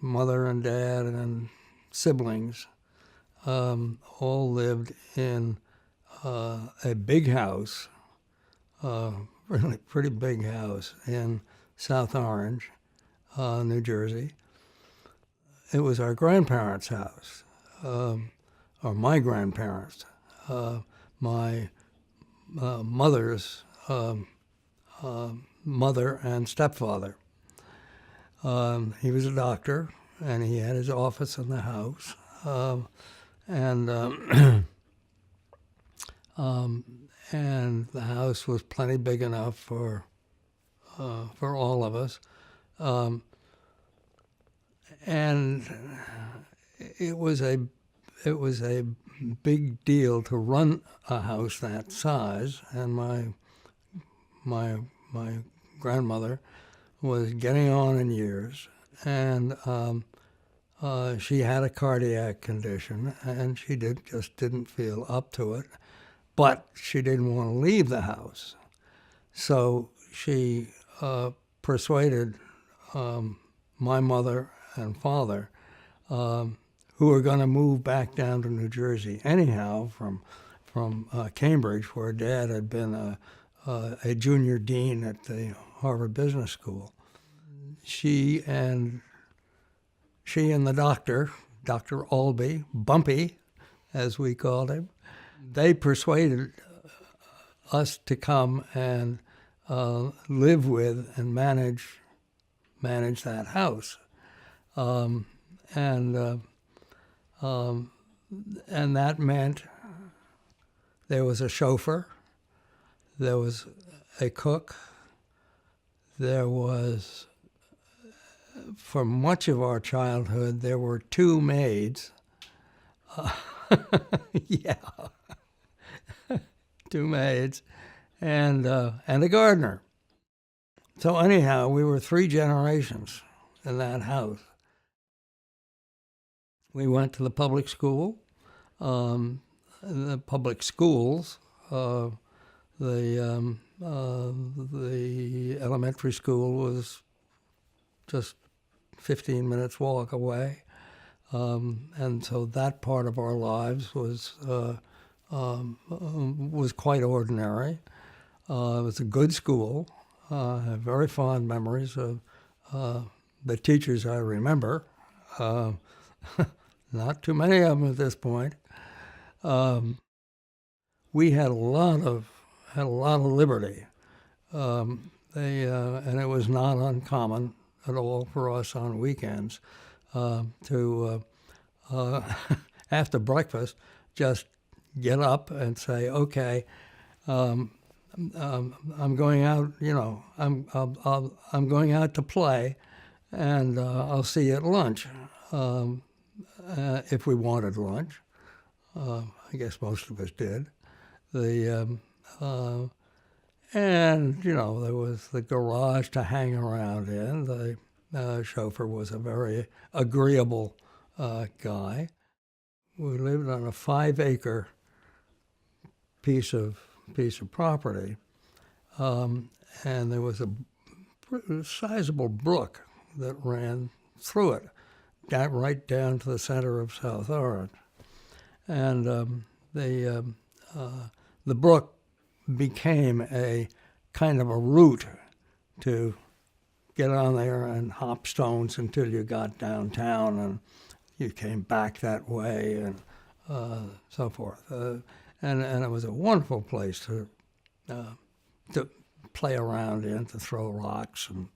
mother and dad and siblings, all lived in a big house, really pretty big house in South Orange, New Jersey. It was our grandparents' house, or my grandparents, my mother's mother and stepfather. He was a doctor, and he had his office in the house. And and the house was plenty big enough for all of us. And it was a big deal to run a house that size. And my grandmother was getting on in years, and she had a cardiac condition, and she just didn't feel up to it. But she didn't want to leave the house, so she persuaded my mother and father, who were going to move back down to New Jersey anyhow from Cambridge, where Dad had been a junior dean at the Harvard Business School. She and the doctor, Dr. Albee, Bumpy, as we called him, they persuaded us to come and live with and manage that house, and that meant there was a chauffeur, there was a cook, there was, for much of our childhood, there were 2 maids. Yeah, 2 maids, and a gardener. So anyhow, we were 3 generations in that house. We went to the public school, the public schools. The elementary school was just 15 minutes walk away, and so that part of our lives was quite ordinary. It was a good school. I have very fond memories of the teachers I remember. Not too many of them at this point. We had a lot of liberty. And it was not uncommon at all for us on weekends to, after breakfast, just get up and say, okay, I'm going out, I'm going out to play, and I'll see you at lunch, if we wanted lunch. I guess most of us did. And, there was the garage to hang around in. The chauffeur was a very agreeable guy. We lived on a 5-acre piece of property, and there was a sizable brook that ran through it, right down to the center of South Orange. And the brook became a kind of a route to get on there and hop stones until you got downtown, and you came back that way, and so forth. And it was a wonderful place to play around in, to throw rocks and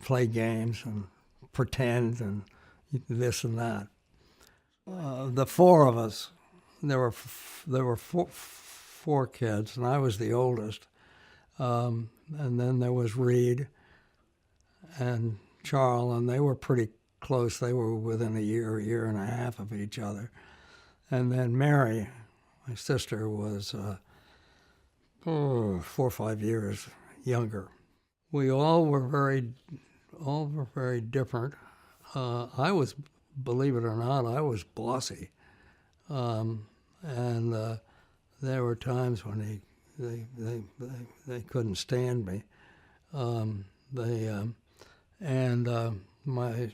play games and pretend and this and that. The 4 of us, there were 4 kids, and I was the oldest. And then there was Reed and Charles, and they were pretty close. They were within a year and a half of each other. And then Mary, my sister, was 4 or 5 years younger. We all were very different. I was, believe it or not, I was bossy, and there were times when they couldn't stand me. My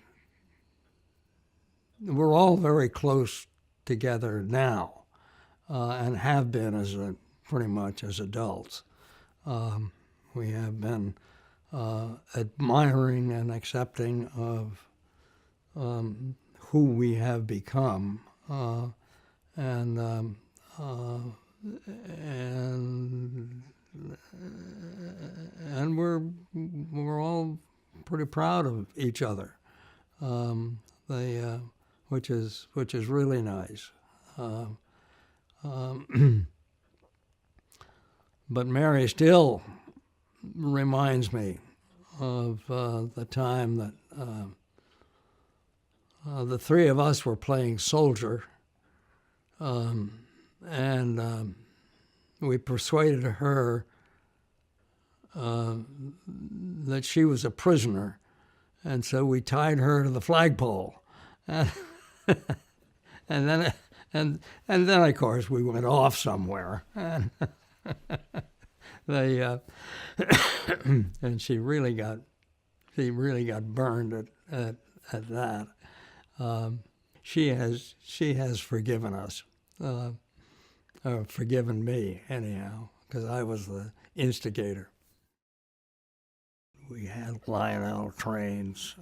we're all very close together now, and have been pretty much as adults. We have been admiring and accepting of who we have become, and and and we're all pretty proud of each other. They which is really nice. But Mary still reminds me of the time that the three of us were playing soldier, and we persuaded her that she was a prisoner, and so we tied her to the flagpole, and then of course we went off somewhere, and they and she really got burned at that. She has forgiven us, or forgiven me anyhow, because I was the instigator. We had Lionel trains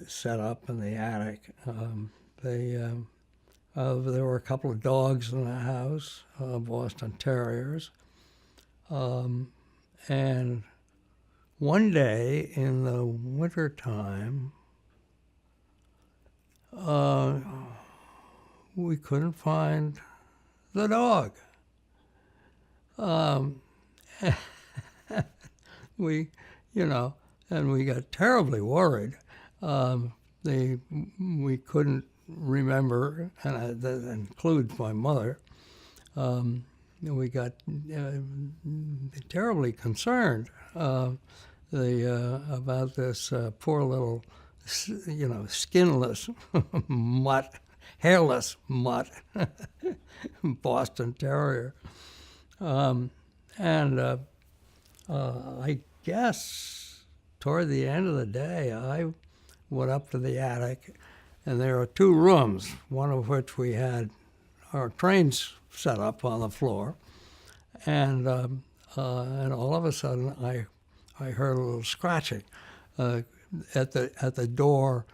set up in the attic. There were a couple of dogs in the house, Boston Terriers. And one day in the wintertime, we couldn't find the dog. And we got terribly worried. We couldn't remember, and that includes my mother. We got terribly concerned about this poor little, skinless mutt, hairless mutt, Boston Terrier. I guess toward the end of the day, I went up to the attic, and there are two rooms, one of which we had our trains set up on the floor, and all of a sudden I heard a little scratching at the door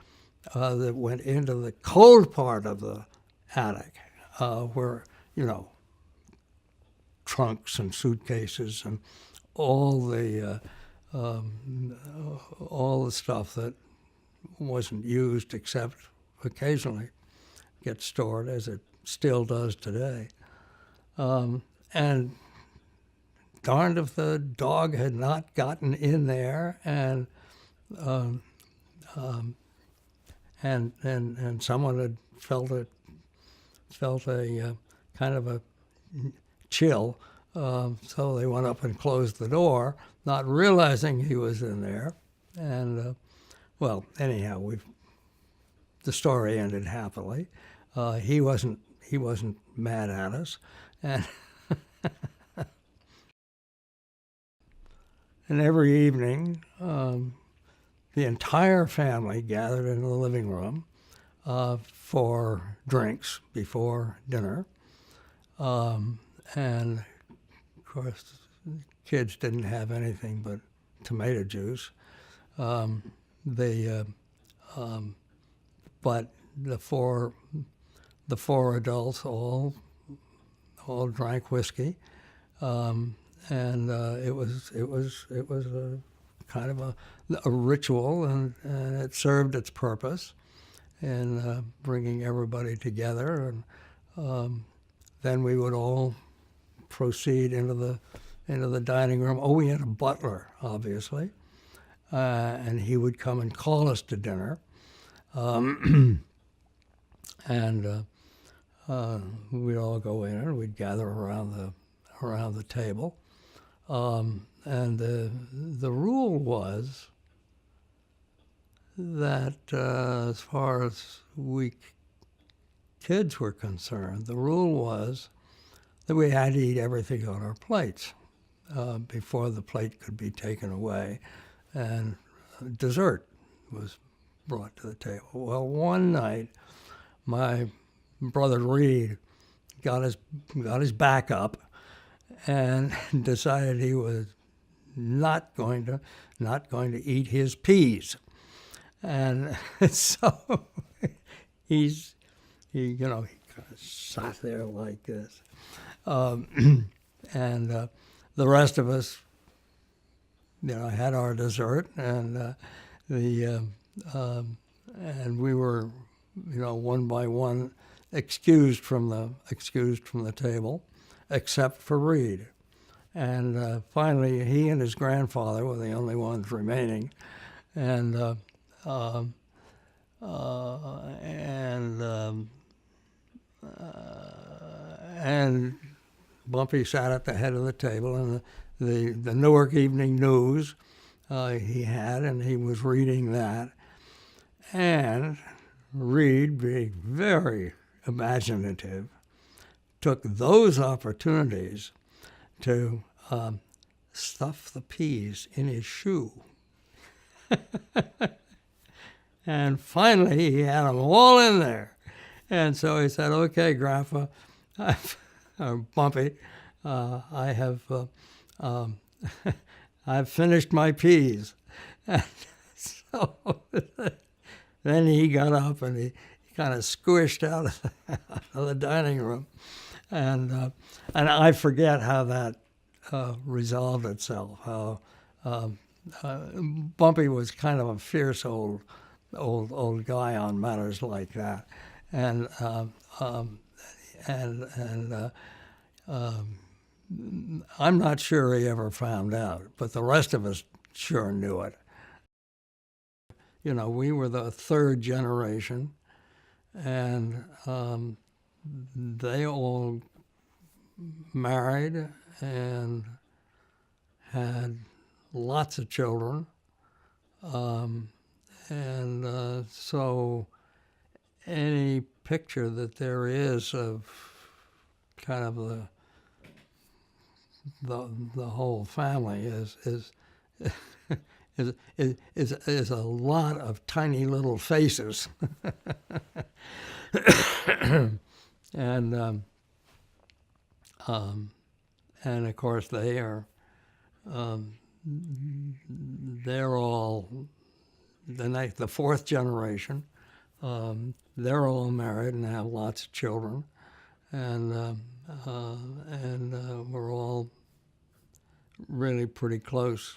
that went into the cold part of the attic, where trunks and suitcases and all the stuff that wasn't used except occasionally gets stored, as it still does today. And darned if the dog had not gotten in there, and someone had felt a kind of a chill. So they went up and closed the door, not realizing he was in there. And anyhow, the story ended happily. He wasn't mad at us, and and every evening, the entire family gathered in the living room for drinks before dinner, and of course, kids didn't have anything but tomato juice. But the four adults all drank whiskey, and it was a kind of a ritual, and it served its purpose in bringing everybody together. And then we would all proceed into the dining room. Oh, we had a butler, obviously, and he would come and call us to dinner. And we'd all go in and we'd gather around the table. And the rule was that as far as we kids were concerned, the rule was that we had to eat everything on our plates before the plate could be taken away, and dessert was brought to the table. Well, one night, my brother Reed got his back up and decided he was not going to eat his peas, and so he kind of sat there like this, and the rest of us, had our dessert, and and we were, one by one excused from the table, except for Reed. And finally, he and his grandfather were the only ones remaining, and and Bumpy sat at the head of the table, and the Newark Evening News he had, and he was reading that. And Reed, being very imaginative, took those opportunities to stuff the peas in his shoe. And finally, he had them all in there. And so he said, "Okay, Grandpa, Bumpy, I have I've finished my peas." And so then he got up and he kind of squished out of the dining room, and I forget how that resolved itself. How Bumpy was kind of a fierce old guy on matters like that, and I'm not sure he ever found out, but the rest of us sure knew it. We were the third generation, and they all married and had lots of children. So any picture that there is of kind of the whole family is a lot of tiny little faces. and of course they're all the fourth generation. They're all married and have lots of children, and we're all really pretty close